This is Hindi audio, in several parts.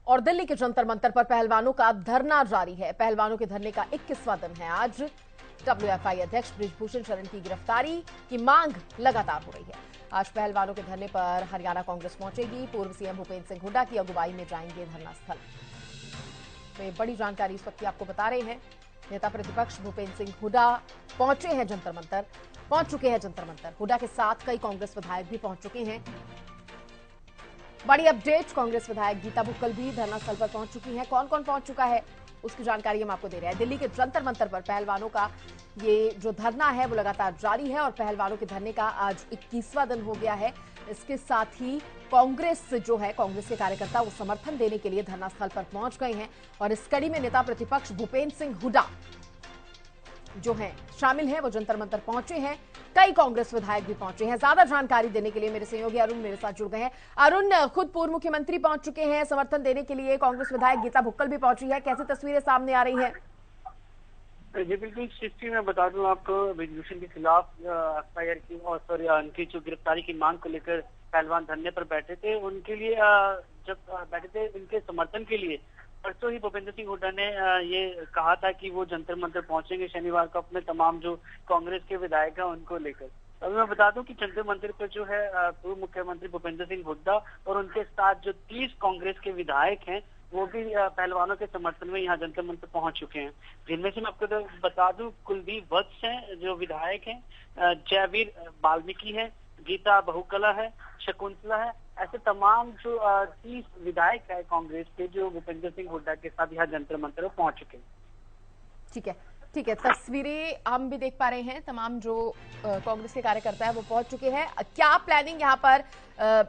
और दिल्ली के जंतर मंतर पर पहलवानों का धरना जारी है। पहलवानों के धरने का 21वां दिन है आज। डब्ल्यूएफआई अध्यक्ष बृजभूषण शरण की गिरफ्तारी की मांग लगातार हो रही है। आज पहलवानों के धरने पर हरियाणा कांग्रेस पहुंचेगी। पूर्व सीएम भूपेंद्र सिंह हुड्डा की अगुवाई में जाएंगे धरना स्थल। तो बड़ी जानकारी इस वक्त आपको बता रहे हैं। नेता प्रतिपक्ष भूपेंद्र सिंह हुड्डा पहुंच चुके हैं जंतर मंतर। हुड्डा के साथ कई कांग्रेस विधायक भी पहुंच चुके हैं। बड़ी अपडेट, कांग्रेस विधायक गीता भुक्कल भी धरना स्थल पर पहुंच चुकी हैं। कौन कौन पहुंच चुका है उसकी जानकारी हम आपको दे रहे हैं। दिल्ली के जंतर मंतर पर पहलवानों का ये जो धरना है वो लगातार जारी है और पहलवानों के धरने का आज 21वां दिन हो गया है। इसके साथ ही कांग्रेस जो है, कांग्रेस के कार्यकर्ता वो समर्थन देने के लिए धरना स्थल पर पहुंच गए हैं और इस कड़ी में नेता प्रतिपक्ष भूपेंद्र सिंह हुड्डा जो हैं शामिल हैं, वो जंतर मंतर पहुंचे हैं। कई कांग्रेस विधायक भी पहुंचे हैं। ज्यादा जानकारी देने के लिए मेरे सहयोगी अरुण मेरे साथ जुड़ गए हैं। अरुण, खुद पूर्व मुख्यमंत्री पहुंच चुके हैं समर्थन देने के लिए, कांग्रेस विधायक गीता भुक्कल भी पहुंची है। कैसी तस्वीरें सामने आ रही हैं? जी बिल्कुल सृष्टि, मैं बता दूं आपको, बृजभूषण के खिलाफ एफआईआर की और उनकी जो गिरफ्तारी की मांग को लेकर पहलवान धरने पर बैठे थे। उनके लिए जब बैठे थे उनके समर्थन के लिए परसों ही भूपेंद्र सिंह हुड्डा ने ये कहा था कि वो जंतर मंतर पहुंचेंगे शनिवार को अपने तमाम जो कांग्रेस के विधायक हैं उनको लेकर। अभी मैं बता दूं कि जंतर मंतर पर जो है पूर्व मुख्यमंत्री भूपेंद्र सिंह हुड्डा और उनके साथ जो 30 कांग्रेस के विधायक हैं वो भी पहलवानों के समर्थन में यहाँ जंतर मंतर पहुंच चुके हैं। जिनमें से मैं आपको तो बता दूं, कुलदीप वत्स हैं जो विधायक हैं, जयवीर वाल्मीकि है, गीता बहुकला है, शकुंतला है, ऐसे तमाम जो 30 विधायक है कांग्रेस के जो भूपेंद्र सिंह हुड्डा के साथ यहाँ जंतर मंतर में पहुंच चुके हैं। ठीक है, तस्वीरें हम भी देख पा रहे हैं। तमाम जो कांग्रेस के कार्यकर्ता है वो पहुंच चुके हैं। क्या प्लानिंग यहाँ पर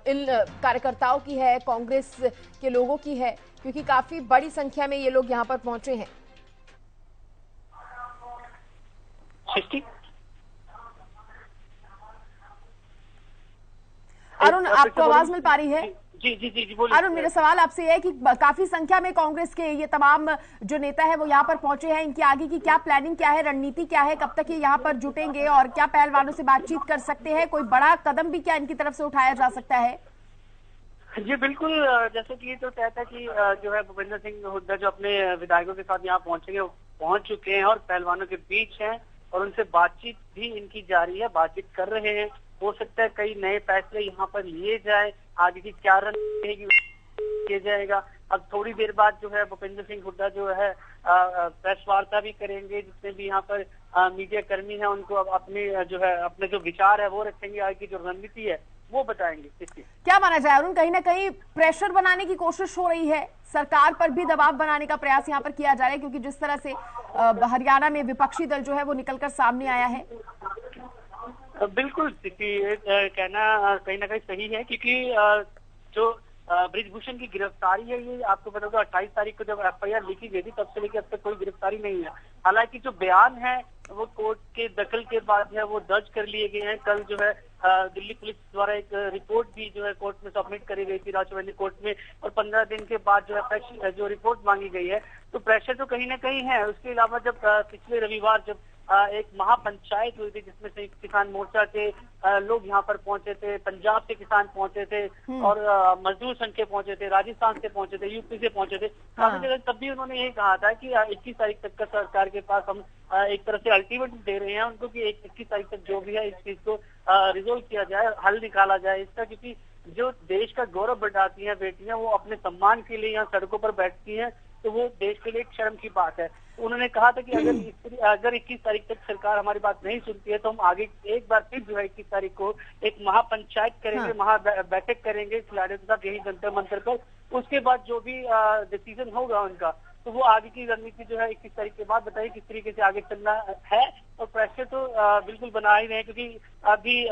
इन कार्यकर्ताओं की है, कांग्रेस के लोगों की है, क्योंकि काफी बड़ी संख्या में ये लोग यहाँ पर पहुंचे हैं। अरुण, आपको आवाज मिल पा रही है? जी बोलिए। अरुण, मेरा सवाल आपसे यह है कि काफी संख्या में कांग्रेस के ये तमाम जो नेता है वो यहाँ पर पहुंचे हैं। इनकी आगे की क्या प्लानिंग, क्या है, रणनीति क्या है, कब तक ये यहाँ पर जुटेंगे और क्या पहलवानों से बातचीत कर सकते हैं? कोई बड़ा कदम भी क्या इनकी तरफ से उठाया जा सकता है? जी बिल्कुल, जैसे कि ये तो तय था कि जो है भूपेंद्र सिंह हुड्डा जो अपने विधायकों के साथ यहाँ पहुंचेंगे, वो पहुंच चुके हैं और पहलवानों के बीच हैं और उनसे बातचीत भी इनकी जारी है, बातचीत कर रहे हैं। हो सकता है कई नए फैसले यहाँ पर लिए जाए, आगे की क्या रणनीति किया जाएगा। अब थोड़ी देर बाद जो है भूपेंद्र सिंह हुड्डा जो है प्रेस वार्ता भी करेंगे, जितने भी यहाँ पर मीडिया कर्मी हैं उनको अपने जो विचार है वो रखेंगे, आगे की जो रणनीति है वो बताएंगे। क्या माना जाए अरुण, कहीं ना कहीं प्रेशर बनाने की कोशिश हो रही है, सरकार पर भी दबाव बनाने का प्रयास यहाँ पर किया जा रहा है, क्योंकि जिस तरह से हरियाणा में विपक्षी दल जो है वो निकलकर सामने आया है? बिल्कुल, कहना कहीं ना कहीं सही है, क्योंकि जो बृजभूषण की गिरफ्तारी है ये आपको पता होगा 28 तारीख को जब एफआईआर लिखी गई थी तब से लेकर अब तक कोई गिरफ्तारी नहीं है। हालांकि जो बयान है वो कोर्ट के दखल के बाद है वो दर्ज कर लिए गए हैं। कल जो है दिल्ली पुलिस द्वारा एक रिपोर्ट भी जो है कोर्ट में सबमिट करी गई थी राजौरी कोर्ट में, और 15 दिन के बाद जो है जो रिपोर्ट मांगी गई है, तो प्रेशर तो कहीं ना कहीं है। उसके अलावा जब पिछले रविवार जब एक महापंचायत हुई थी जिसमें से किसान मोर्चा के लोग यहाँ पर पहुंचे थे, पंजाब से किसान पहुंचे थे और मजदूर संघ के पहुंचे थे, राजस्थान से पहुंचे थे, यूपी से पहुंचे थे, काफी जगह। तब भी उन्होंने ये कहा था कि 21 तारीख तक का सरकार के पास हम एक तरह से अल्टीमेटम दे रहे हैं उनको कि 21 तारीख तक जो भी है इस चीज को रिजोल्व किया जाए, हल निकाला जाए इसका, क्योंकि जो देश का गौरव बढ़ाती हैं बेटियां वो अपने सम्मान के लिए यहाँ सड़कों पर बैठती हैं, तो वो देश के लिए एक शर्म की बात है। उन्होंने कहा था कि अगर 21 तारीख तक सरकार हमारी बात नहीं सुनती है तो हम आगे एक बार फिर जो है 21 तारीख को एक महापंचायत करेंगे, महा बैठक करेंगे खिलाड़ियों के साथ यही जंतर मंतर पर। उसके बाद जो भी डिसीजन होगा उनका, तो वो आगे की रणनीति जो है 21 तारीख के बाद बताइए किस तरीके से आगे चलना है। और प्रेशर तो बिल्कुल बना ही रहे, क्योंकि अभी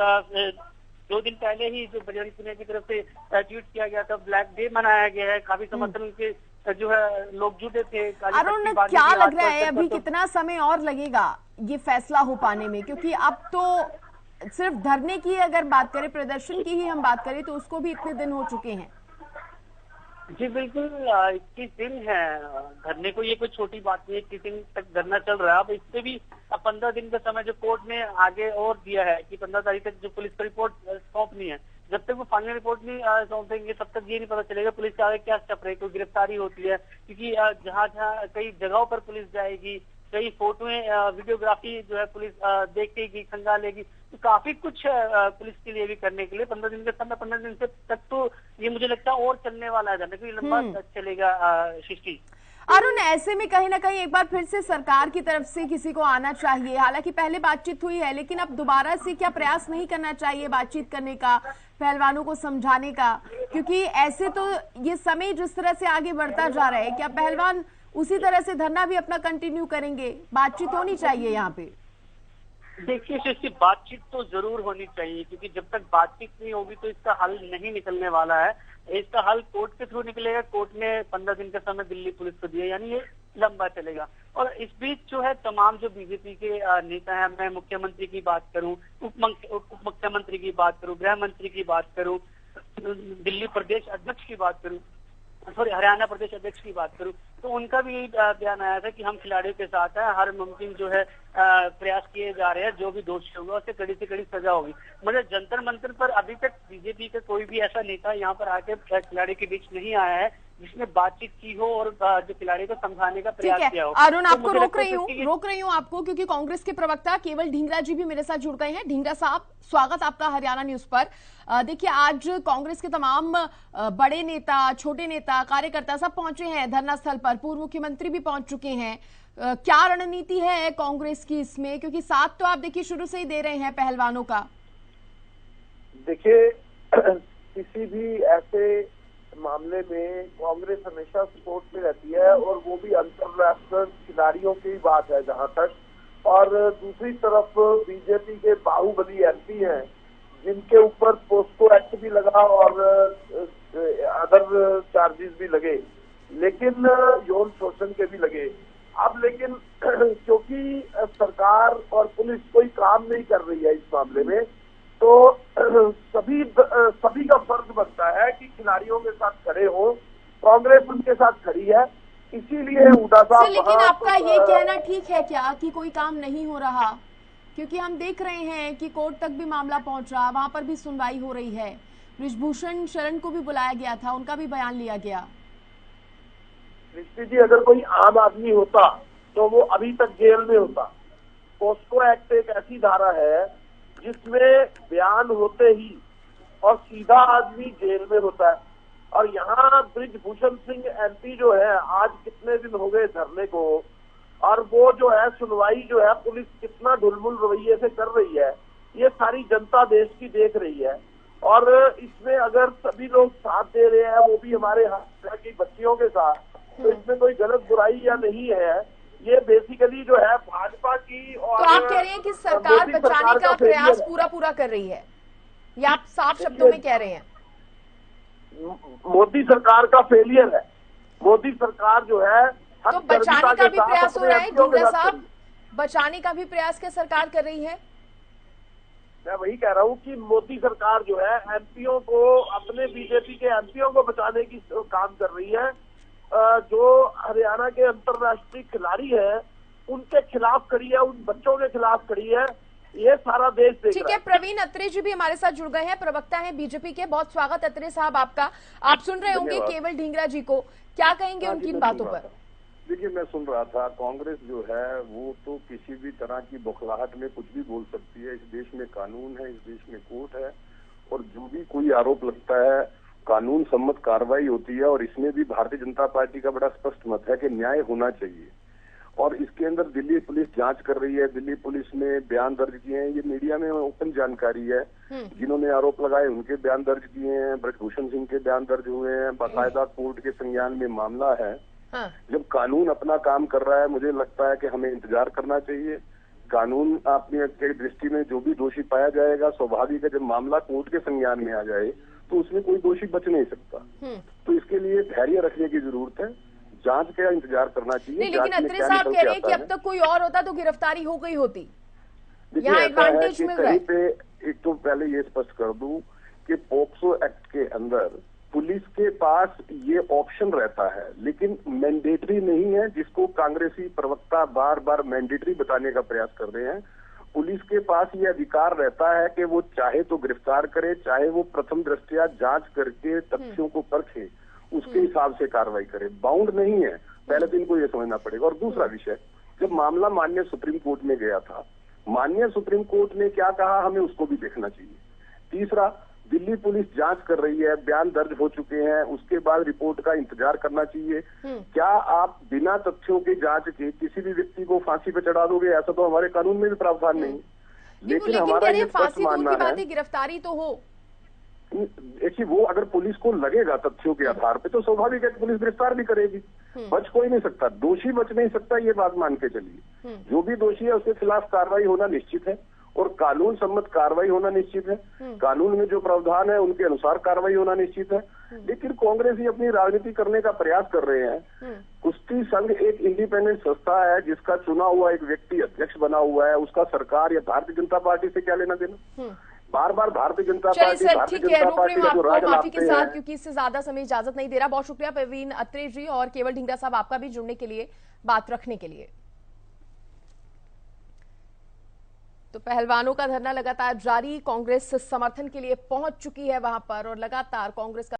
2 दिन पहले ही जो बजरंग पुनिया की तरफ से ट्वीट किया गया था, ब्लैक डे मनाया गया है, काफी समर्थन उनके जो है लोग जुटे थे। अरुण, क्या लग रहा है अभी कितना समय और लगेगा ये फैसला हो पाने में? क्योंकि अब तो सिर्फ धरने की अगर बात करें, प्रदर्शन की ही हम बात करें, तो उसको भी इतने दिन हो चुके हैं। जी बिल्कुल, 21 दिन है धरने को, ये कोई छोटी बात नहीं है। 21 दिन तक धरना चल रहा है। अब इससे भी 15 दिन का समय जो कोर्ट ने आगे और दिया है कि 15 तारीख तक जो पुलिस को रिपोर्ट सौंपनी है, जब तक वो फाइनल रिपोर्ट नहीं सौंपेंगे तब तक ये नहीं पता चलेगा पुलिस के आगे क्या स्टेप रहे, कोई गिरफ्तारी होती है, क्योंकि जहाँ जहाँ कई जगहों पर पुलिस जाएगी, कई फोटोएं वीडियोग्राफी जो है पुलिस देखेगी, खंगालेगी, तो काफी कुछ पुलिस के लिए भी करने के लिए 15 दिन के समय 15 दिन से तक तो ये मुझे लगता है और चलने वाला है, क्योंकि लंबा चलेगा सृष्टि। अरुण, ऐसे में कहीं ना कहीं एक बार फिर से सरकार की तरफ से किसी को आना चाहिए। हालांकि पहले बातचीत हुई है, लेकिन अब दोबारा से क्या प्रयास नहीं करना चाहिए बातचीत करने का, पहलवानों को समझाने का? क्योंकि ऐसे तो ये समय जिस तरह से आगे बढ़ता जा रहा है, क्या पहलवान उसी तरह से धरना भी अपना कंटिन्यू करेंगे? बातचीत होनी चाहिए यहाँ पे। देखिए सृष्टि, बातचीत तो जरूर होनी चाहिए, क्योंकि जब तक बातचीत नहीं होगी तो इसका हल नहीं निकलने वाला है। इसका हल कोर्ट के थ्रू निकलेगा। कोर्ट ने 15 दिन का समय दिल्ली पुलिस को दिया, यानी ये लंबा चलेगा। और इस बीच जो है तमाम जो बीजेपी के नेता हैं, मैं मुख्यमंत्री की बात करूं, उप मुख्यमंत्री की बात करूं, गृह मंत्री की बात करूं, दिल्ली प्रदेश अध्यक्ष की बात करूं, सॉरी हरियाणा प्रदेश अध्यक्ष की बात करूं, तो उनका भी यही बयान आया था कि हम खिलाड़ियों के साथ हैं, हर मुमकिन जो है प्रयास किए जा रहे हैं, जो भी दोषी होगा उसे कड़ी से कड़ी सजा होगी। मगर जंतर मंतर पर अभी तक बीजेपी का कोई भी ऐसा नेता यहाँ पर आके खिलाड़ी के बीच नहीं आया है जिसने बातचीत की हो और जो खिलाड़ी को समझाने का प्रयास किया हो। अरुण, आपको रोक रही हूँ आपको, क्योंकि कांग्रेस के प्रवक्ता केवल ढींगरा जी भी मेरे साथ जुड़ गए हैं। ढींगरा साहब, स्वागत आपका हरियाणा न्यूज पर। देखिए, आज कांग्रेस के तमाम बड़े नेता, छोटे नेता, कार्यकर्ता सब पहुंचे हैं धरना स्थल पर, पूर्व मुख्यमंत्री भी पहुंच चुके हैं। क्या रणनीति है कांग्रेस की इसमें, क्योंकि साथ तो आप देखिए शुरू से ही दे रहे हैं पहलवानों का? देखिए, किसी भी ऐसे मामले में कांग्रेस हमेशा सपोर्ट में रहती है, और वो भी अंतरराष्ट्रीय खिलाड़ियों की बात है जहां तक। और दूसरी तरफ बीजेपी के बाहुबली एमपी हैं जिनके ऊपर पोस्को एक्ट भी लगा और अदर चार्जेस भी लगे, लेकिन यौन शोषण के भी लगे। अब लेकिन क्योंकि सरकार और पुलिस कोई काम नहीं कर रही है इस मामले में, तो सभी का फर्ज बनता है कि खिलाड़ियों के साथ खड़े हो। कांग्रेस उनके साथ खड़ी है, इसीलिए हुड्डा साहब। लेकिन आपका ये कहना ठीक है क्या कि कोई काम नहीं हो रहा? क्योंकि हम देख रहे हैं कि कोर्ट तक भी मामला पहुंच रहा, वहां पर भी सुनवाई हो रही है। बृजभूषण शरण को भी बुलाया गया था, उनका भी बयान लिया गया। जी, अगर कोई आम आदमी होता तो वो अभी तक जेल में होता। पोस्को एक्ट एक ऐसी धारा है जिसमें बयान होते ही और सीधा आदमी जेल में होता है। और यहाँ बृजभूषण सिंह एमपी जो है, आज कितने दिन हो गए धरने को, और वो जो है सुनवाई जो है पुलिस कितना ढुलमुल रवैये से कर रही है, ये सारी जनता देश की देख रही है। और इसमें अगर सभी लोग साथ दे रहे हैं, वो भी हमारे यहाँ की बच्चियों के साथ, तो इसमें कोई गलत बुराई या नहीं है। ये बेसिकली जो है भाजपा की। और तो आप कह रहे हैं कि सरकार बचाने का प्रयास पूरा कर रही है, ये आप साफ शब्दों में कह रहे हैं? मोदी सरकार का फेलियर है। मोदी सरकार जो है, तो बचाने का भी प्रयास हो रहा है ढींगरा साहब, बचाने का भी प्रयास क्या सरकार कर रही है? मैं वही कह रहा हूँ कि मोदी सरकार जो है एमपीओ को, अपने बीजेपी के एमपीओ को बचाने की काम कर रही है। जो हरियाणा के अंतरराष्ट्रीय खिलाड़ी है उनके खिलाफ खड़ी है, उन बच्चों के खिलाफ खड़ी है। ये सारा देश देख रहा है। ठीक है, प्रवीण अत्रे जी भी हमारे साथ जुड़ गए हैं, प्रवक्ता हैं बीजेपी के। बहुत स्वागत अत्रे साहब आपका। आप सुन रहे होंगे केवल ढींगरा जी को, क्या कहेंगे उनकी इन बातों पर? देखिए, मैं सुन रहा था, कांग्रेस जो है वो तो किसी भी तरह की बौखलाहट में कुछ भी बोल सकती है। इस देश में कानून है, इस देश में कोर्ट है, और जो भी कोई आरोप लगता है कानून सम्मत कार्रवाई होती है। और इसमें भी भारतीय जनता पार्टी का बड़ा स्पष्ट मत है कि न्याय होना चाहिए। और इसके अंदर दिल्ली पुलिस जांच कर रही है, दिल्ली पुलिस ने बयान दर्ज किए हैं, ये मीडिया में ओपन जानकारी है। जिन्होंने आरोप लगाए उनके बयान दर्ज किए हैं, बृजभूषण सिंह के बयान दर्ज हुए हैं, बाकायदा कोर्ट के संज्ञान में मामला है। जब कानून अपना काम कर रहा है, मुझे लगता है कि हमें इंतजार करना चाहिए। कानून अपनी दृष्टि में जो भी दोषी पाया जाएगा, स्वाभाविक है जब मामला कोर्ट के संज्ञान में आ जाए तो उसमें कोई दोषी बच नहीं सकता। तो इसके लिए धैर्य रखने की जरूरत है, जांच का इंतजार करना चाहिए। नहीं, लेकिन अत्रे साहब कह रहे हैं कि अब तक कोई और होता तो गिरफ्तारी हो गई होती, यहाँ एडवांटेज मिल रहा है। पे एक तो पहले ये स्पष्ट कर दूं कि पोक्सो एक्ट के अंदर पुलिस के पास ये ऑप्शन रहता है, लेकिन मैंडेटरी नहीं है, जिसको कांग्रेसी प्रवक्ता बार बार मैंडेटरी बताने का प्रयास कर रहे हैं। पुलिस के पास ये अधिकार रहता है कि वो चाहे तो गिरफ्तार करे, चाहे वो प्रथम दृष्टया जांच करके तथ्यों को परखे, उसके हिसाब से कार्रवाई करे। बाउंड नहीं है, पहले तो इनको ये समझना पड़ेगा। और दूसरा विषय, जब मामला माननीय सुप्रीम कोर्ट में गया था, माननीय सुप्रीम कोर्ट ने क्या कहा, हमें उसको भी देखना चाहिए। तीसरा, दिल्ली पुलिस जांच कर रही है, बयान दर्ज हो चुके हैं, उसके बाद रिपोर्ट का इंतजार करना चाहिए। क्या आप बिना तथ्यों के जांच के किसी भी व्यक्ति को फांसी पे चढ़ा दोगे? ऐसा तो हमारे कानून में भी प्रावधान नहीं। लेकिन हमारा ये स्पष्ट मानना है, गिरफ्तारी तो हो, देखिए वो अगर पुलिस को लगेगा तथ्यों के आधार पे तो स्वाभाविक है पुलिस गिरफ्तार भी करेगी। बच कोई नहीं सकता, दोषी बच नहीं सकता, ये बात मान के चलिए। जो भी दोषी है उसके खिलाफ कार्रवाई होना निश्चित है और कानून सम्मत कार्रवाई होना निश्चित है। कानून में जो प्रावधान है उनके अनुसार कार्रवाई होना निश्चित है। लेकिन कांग्रेस ही अपनी राजनीति करने का प्रयास कर रहे हैं। कुश्ती संघ एक इंडिपेंडेंट संस्था है जिसका चुना हुआ एक व्यक्ति अध्यक्ष बना हुआ है, उसका सरकार या भारतीय जनता पार्टी से क्या लेना देना? बार बार भारतीय जनता पार्टी का जो राज माफी के साथ, क्योंकि इससे ज्यादा समय इजाजत नहीं दे रहा। बहुत शुक्रिया परवीन अत्रे जी और केवल ढींगरा साहब आपका भी जुड़ने के लिए, बात रखने के लिए। तो पहलवानों का धरना लगातार जारी, कांग्रेस समर्थन के लिए पहुंच चुकी है वहां पर और लगातार कांग्रेस का